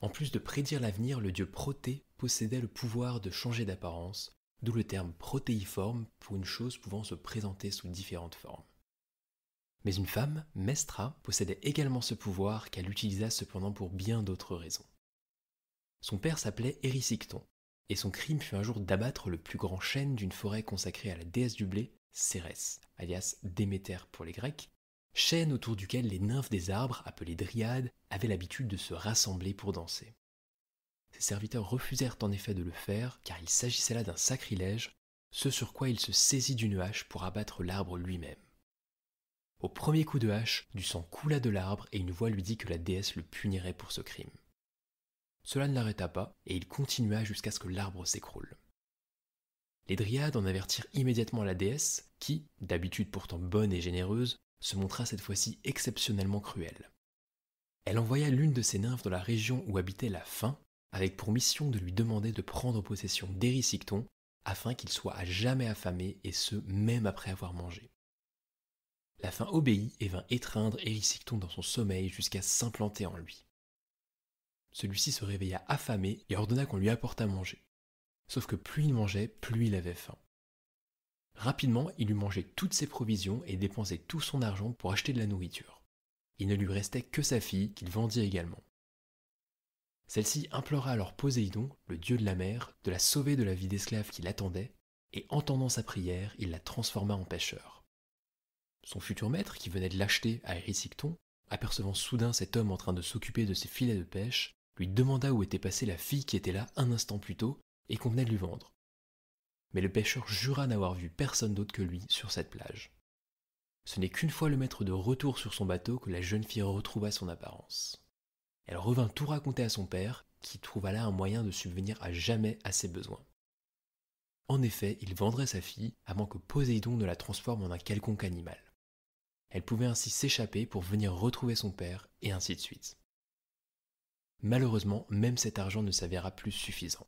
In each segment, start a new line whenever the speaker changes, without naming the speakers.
En plus de prédire l'avenir, le dieu Protée possédait le pouvoir de changer d'apparence, d'où le terme protéiforme pour une chose pouvant se présenter sous différentes formes. Mais une femme, Mestra, possédait également ce pouvoir qu'elle utilisa cependant pour bien d'autres raisons. Son père s'appelait Érysicton, et son crime fut un jour d'abattre le plus grand chêne d'une forêt consacrée à la déesse du blé, Cérès, alias Déméter pour les Grecs, chêne autour duquel les nymphes des arbres, appelées dryades, avaient l'habitude de se rassembler pour danser. Ses serviteurs refusèrent en effet de le faire, car il s'agissait là d'un sacrilège, ce sur quoi il se saisit d'une hache pour abattre l'arbre lui-même. Au premier coup de hache, du sang coula de l'arbre et une voix lui dit que la déesse le punirait pour ce crime. Cela ne l'arrêta pas, et il continua jusqu'à ce que l'arbre s'écroule. Les dryades en avertirent immédiatement la déesse, qui, d'habitude pourtant bonne et généreuse, se montra cette fois-ci exceptionnellement cruelle. Elle envoya l'une de ses nymphes dans la région où habitait la faim, avec pour mission de lui demander de prendre possession d'Érysicton, afin qu'il soit à jamais affamé, et ce, même après avoir mangé. La faim obéit et vint étreindre Érysicton dans son sommeil jusqu'à s'implanter en lui. Celui-ci se réveilla affamé et ordonna qu'on lui apportât à manger. Sauf que plus il mangeait, plus il avait faim. Rapidement, il eut mangé toutes ses provisions et dépensé tout son argent pour acheter de la nourriture. Il ne lui restait que sa fille, qu'il vendit également. Celle-ci implora alors Poséidon, le dieu de la mer, de la sauver de la vie d'esclave qui l'attendait, et entendant sa prière, il la transforma en pêcheur. Son futur maître, qui venait de l'acheter à Érysicton, apercevant soudain cet homme en train de s'occuper de ses filets de pêche, lui demanda où était passée la fille qui était là un instant plus tôt et qu'on venait de lui vendre. Mais le pêcheur jura n'avoir vu personne d'autre que lui sur cette plage. Ce n'est qu'une fois le maître de retour sur son bateau que la jeune fille retrouva son apparence. Elle revint tout raconter à son père, qui trouva là un moyen de subvenir à jamais à ses besoins. En effet, il vendrait sa fille avant que Poséidon ne la transforme en un quelconque animal. Elle pouvait ainsi s'échapper pour venir retrouver son père, et ainsi de suite. Malheureusement, même cet argent ne s'avéra plus suffisant.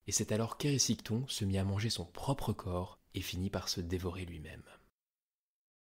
Et c'est alors qu'Érysicton se mit à manger son propre corps et finit par se dévorer lui-même.